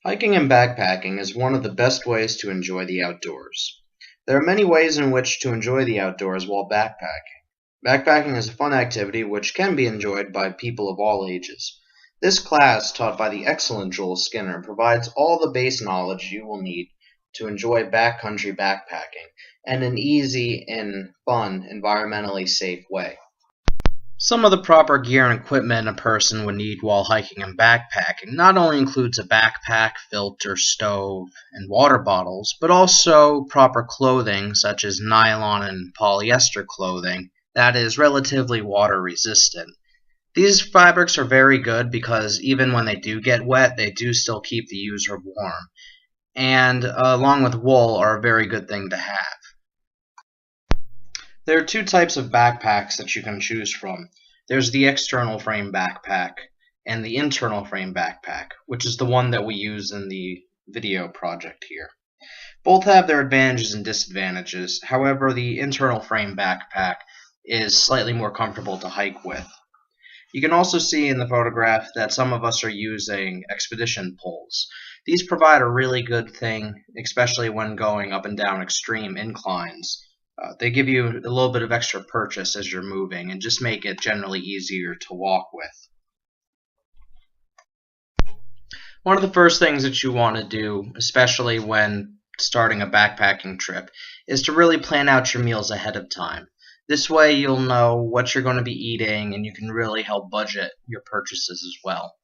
Hiking and backpacking is one of the best ways to enjoy the outdoors. There are many ways in which to enjoy the outdoors while backpacking. Backpacking is a fun activity which can be enjoyed by people of all ages. This class, taught by the excellent Joel Skinner, provides all the base knowledge you will need to enjoy backcountry backpacking in an easy and fun, environmentally safe way. Some of the proper gear and equipment a person would need while hiking and backpacking not only includes a backpack, filter, stove, and water bottles, but also proper clothing such as nylon and polyester clothing that is relatively water resistant. These fabrics are very good because even when they do get wet, they do still keep the user warm, and along with wool are a very good thing to have. There are two types of backpacks that you can choose from. There's the external frame backpack and the internal frame backpack, which is the one that we use in the video project here. Both have their advantages and disadvantages. However, the internal frame backpack is slightly more comfortable to hike with. You can also see in the photograph that some of us are using expedition poles. These provide a really good thing, especially when going up and down extreme inclines. They give you a little bit of extra purchase as you're moving and just make it generally easier to walk with. One of the first things that you want to do, especially when starting a backpacking trip, is to really plan out your meals ahead of time. This way you'll know what you're going to be eating and you can really help budget your purchases as well.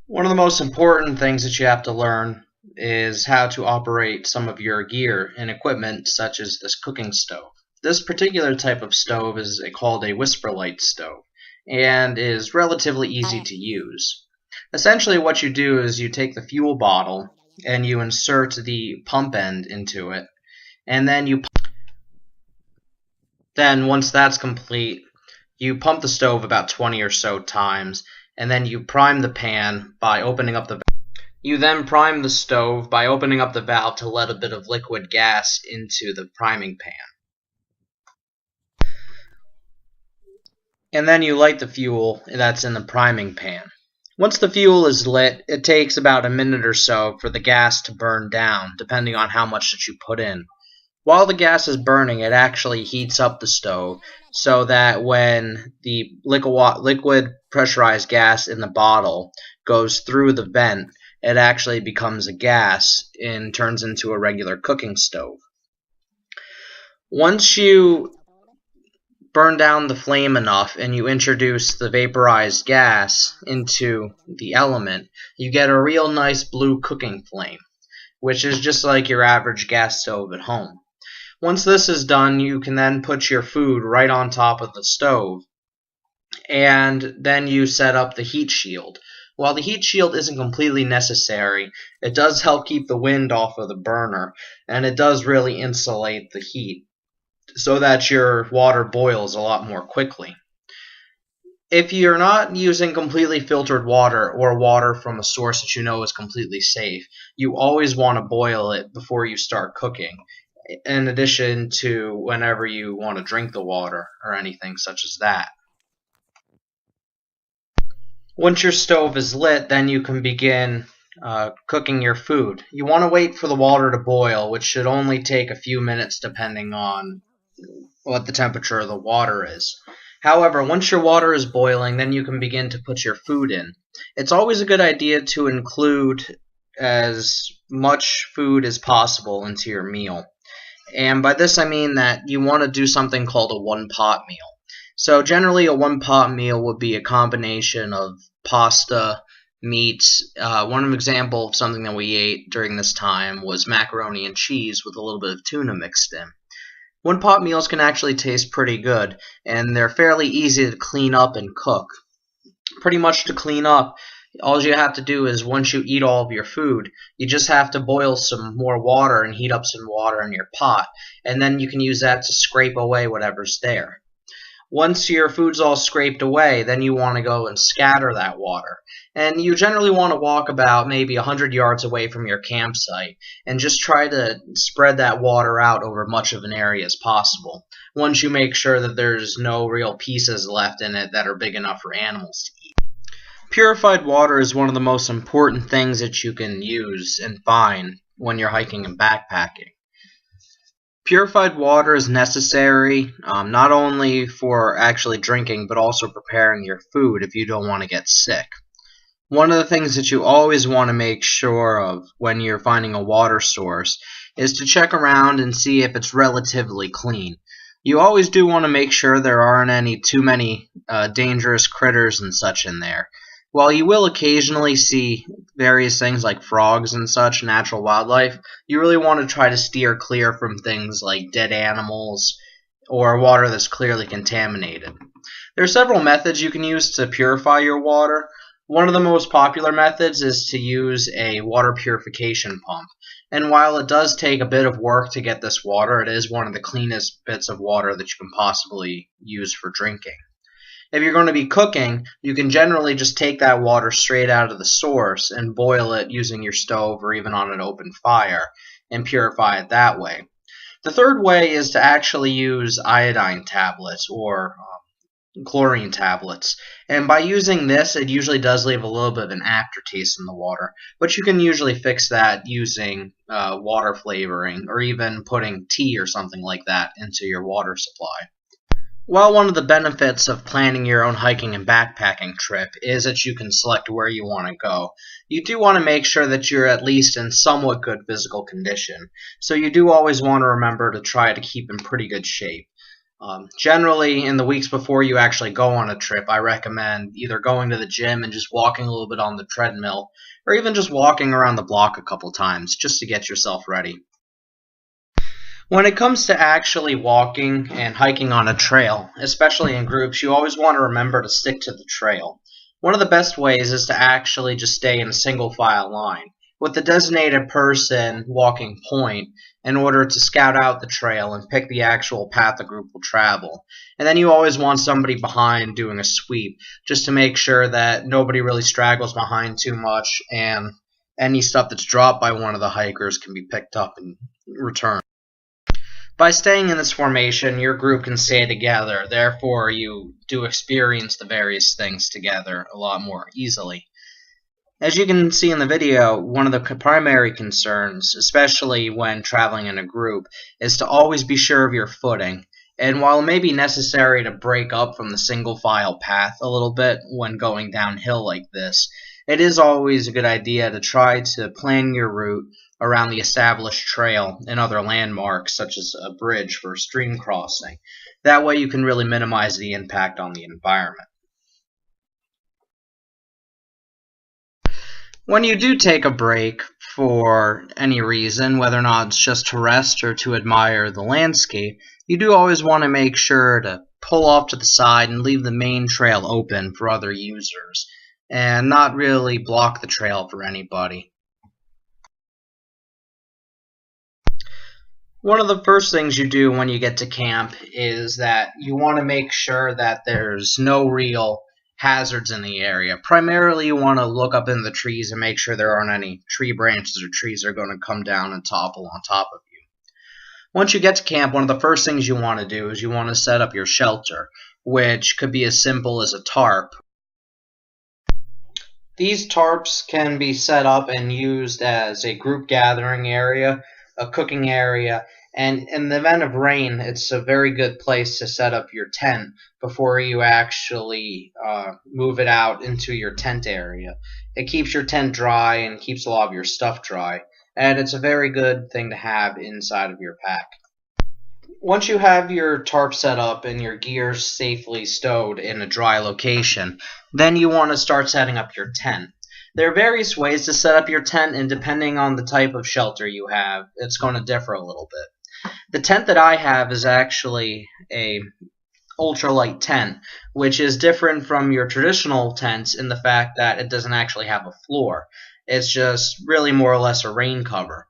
One of the most important things that you have to learn is how to operate some of your gear and equipment, such as this cooking stove. This particular type of stove is called a Whisperlite stove and is relatively easy to use. Essentially what you do is you take the fuel bottle and you insert the pump end into it, and then once that's complete, you pump the stove about 20 or so times, and then you prime the pan by opening up the You then prime the stove by opening up the valve to let a bit of liquid gas into the priming pan. And then you light the fuel that's in the priming pan. Once the fuel is lit, it takes about a minute or so for the gas to burn down, depending on how much that you put in. While the gas is burning, it actually heats up the stove so that when the liquid pressurized gas in the bottle goes through the vent, it actually becomes a gas and turns into a regular cooking stove. Once you burn down the flame enough and you introduce the vaporized gas into the element, you get a real nice blue cooking flame, which is just like your average gas stove at home. Once this is done, you can then put your food right on top of the stove, and then you set up the heat shield. While the heat shield isn't completely necessary, it does help keep the wind off of the burner, and it does really insulate the heat so that your water boils a lot more quickly. If you're not using completely filtered water or water from a source that you know is completely safe, you always want to boil it before you start cooking, in addition to whenever you want to drink the water or anything such as that. Once your stove is lit, then you can begin cooking your food. You want to wait for the water to boil, which should only take a few minutes depending on what the temperature of the water is. However, once your water is boiling, then you can begin to put your food in. It's always a good idea to include as much food as possible into your meal. And by this I mean that you want to do something called a one-pot meal. So generally a one-pot meal would be a combination of pasta, meats. One example of something that we ate during this time was macaroni and cheese with a little bit of tuna mixed in. One-pot meals can actually taste pretty good, and they're fairly easy to clean up and cook. Pretty much to clean up, all you have to do is once you eat all of your food, you just have to boil some more water and heat up some water in your pot, and then you can use that to scrape away whatever's there. Once your food's all scraped away, then you want to go and scatter that water. And you generally want to walk about maybe 100 yards away from your campsite and just try to spread that water out over much of an area as possible, once you make sure that there's no real pieces left in it that are big enough for animals to eat. Purified water is one of the most important things that you can use and find when you're hiking and backpacking. Purified water is necessary not only for actually drinking, but also preparing your food if you don't want to get sick. One of the things that you always want to make sure of when you're finding a water source is to check around and see if it's relatively clean. You always do want to make sure there aren't any too many dangerous critters and such in there. While you will occasionally see various things like frogs and such, natural wildlife, you really want to try to steer clear from things like dead animals or water that's clearly contaminated. There are several methods you can use to purify your water. One of the most popular methods is to use a water purification pump. And while it does take a bit of work to get this water, it is one of the cleanest bits of water that you can possibly use for drinking. If you're going to be cooking, you can generally just take that water straight out of the source and boil it using your stove or even on an open fire and purify it that way. The third way is to actually use iodine tablets or chlorine tablets. And by using this, it usually does leave a little bit of an aftertaste in the water, but you can usually fix that using water flavoring or even putting tea or something like that into your water supply. While one of the benefits of planning your own hiking and backpacking trip is that you can select where you want to go, you do want to make sure that you're at least in somewhat good physical condition. So you do always want to remember to try to keep in pretty good shape. Generally, in the weeks before you actually go on a trip, I recommend either going to the gym and just walking a little bit on the treadmill, or even just walking around the block a couple times just to get yourself ready. When it comes to actually walking and hiking on a trail, especially in groups, you always want to remember to stick to the trail. One of the best ways is to actually just stay in a single file line, with the designated person walking point in order to scout out the trail and pick the actual path the group will travel. And then you always want somebody behind doing a sweep, just to make sure that nobody really straggles behind too much and any stuff that's dropped by one of the hikers can be picked up and returned. By staying in this formation, your group can stay together, therefore you do experience the various things together a lot more easily. As you can see in the video, one of the primary concerns, especially when traveling in a group, is to always be sure of your footing. And while it may be necessary to break up from the single file path a little bit when going downhill like this, it is always a good idea to try to plan your route around the established trail and other landmarks such as a bridge for stream crossing. That way you can really minimize the impact on the environment. When you do take a break for any reason, whether or not it's just to rest or to admire the landscape, you do always want to make sure to pull off to the side and leave the main trail open for other users and not really block the trail for anybody. One of the first things you do when you get to camp is that you want to make sure that there's no real hazards in the area. Primarily, you want to look up in the trees and make sure there aren't any tree branches or trees that are going to come down and topple on top of you. Once you get to camp, one of the first things you want to do is you want to set up your shelter, which could be as simple as a tarp. These tarps can be set up and used as a group gathering area, a cooking area, and in the event of rain, it's a very good place to set up your tent before you actually move it out into your tent area. It keeps your tent dry and keeps a lot of your stuff dry, and it's a very good thing to have inside of your pack. Once you have your tarp set up and your gear safely stowed in a dry location, then you want to start setting up your tent. There are various ways to set up your tent, and depending on the type of shelter you have, it's going to differ a little bit. The tent that I have is actually a ultralight tent, which is different from your traditional tents in the fact that it doesn't actually have a floor. It's just really more or less a rain cover.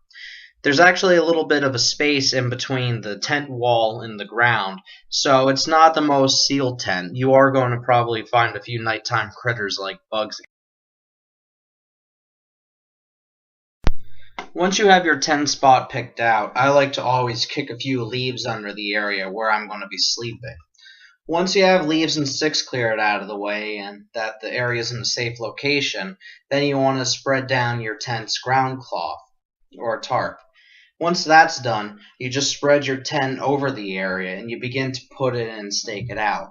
There's actually a little bit of a space in between the tent wall and the ground, so it's not the most sealed tent. You are going to probably find a few nighttime critters like bugs. Once you have your tent spot picked out, I like to always kick a few leaves under the area where I'm going to be sleeping. Once you have leaves and sticks cleared out of the way and that the area is in a safe location, then you want to spread down your tent's ground cloth or tarp. Once that's done, you just spread your tent over the area and you begin to put it in and stake it out.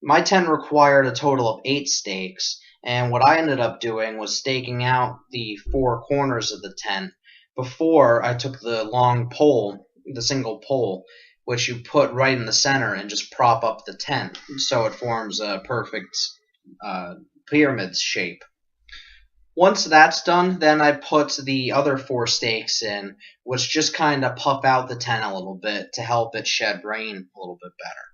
My tent required a total of 8 stakes, and what I ended up doing was staking out the 4 corners of the tent before I took the long pole, the single pole, which you put right in the center and just prop up the tent so it forms a perfect uh, pyramid shape. Once that's done, then I put the other 4 stakes in, which just kind of puff out the tent a little bit to help it shed rain a little bit better.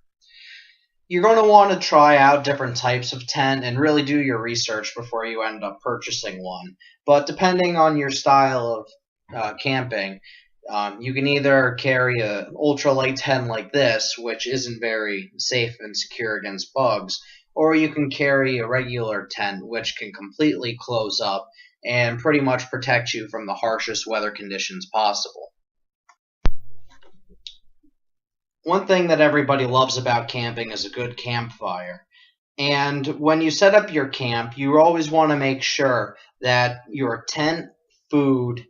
You're going to want to try out different types of tent and really do your research before you end up purchasing one. But depending on your style of camping, you can either carry a ultralight tent like this, which isn't very safe and secure against bugs, or you can carry a regular tent, which can completely close up and pretty much protect you from the harshest weather conditions possible. One thing that everybody loves about camping is a good campfire. And when you set up your camp, you always want to make sure that your tent, food,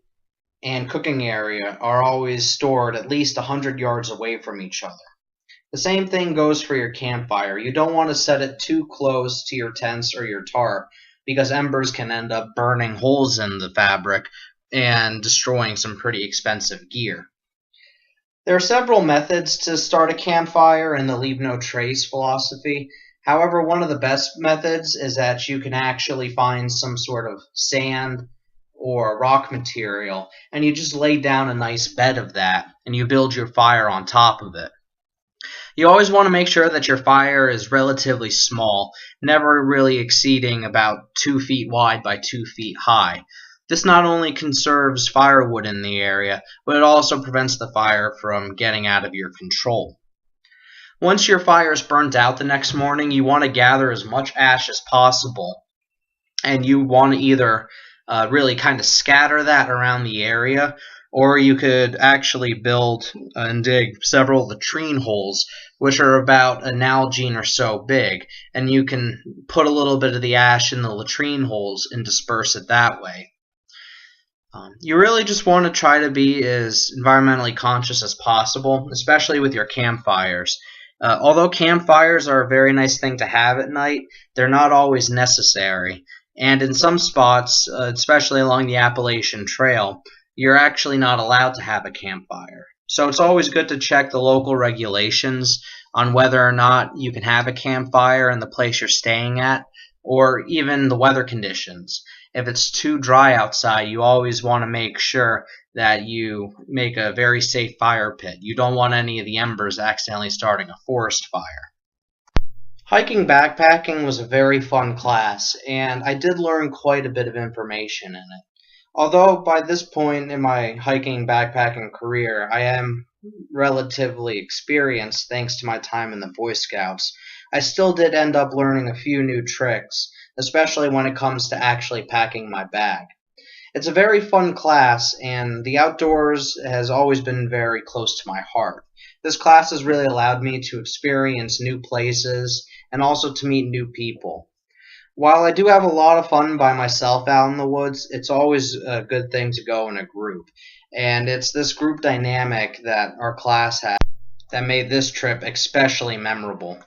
and cooking area are always stored at least 100 yards away from each other. The same thing goes for your campfire. You don't want to set it too close to your tents or your tarp because embers can end up burning holes in the fabric and destroying some pretty expensive gear. There are several methods to start a campfire in the leave no trace philosophy. However, one of the best methods is that you can actually find some sort of sand or rock material and you just lay down a nice bed of that and you build your fire on top of it. You always want to make sure that your fire is relatively small, never really exceeding about 2 feet wide by 2 feet high. This not only conserves firewood in the area, but it also prevents the fire from getting out of your control. Once your fire is burnt out the next morning, you want to gather as much ash as possible, and you want to either really kind of scatter that around the area, or you could actually build and dig several latrine holes, which are about a Nalgene or so big, and you can put a little bit of the ash in the latrine holes and disperse it that way. You really just want to try to be as environmentally conscious as possible, especially with your campfires. Although campfires are a very nice thing to have at night, they're not always necessary. And in some spots, especially along the Appalachian Trail, you're actually not allowed to have a campfire. So it's always good to check the local regulations on whether or not you can have a campfire in the place you're staying at, or even the weather conditions. If it's too dry outside, you always want to make sure that you make a very safe fire pit. You don't want any of the embers accidentally starting a forest fire. Hiking backpacking was a very fun class, and I did learn quite a bit of information in it. Although by this point in my hiking backpacking career, I am relatively experienced thanks to my time in the Boy Scouts, I still did end up learning a few new tricks, especially when it comes to actually packing my bag. It's a very fun class, and the outdoors has always been very close to my heart. This class has really allowed me to experience new places and also to meet new people. While I do have a lot of fun by myself out in the woods, it's always a good thing to go in a group. And it's this group dynamic that our class had that made this trip especially memorable.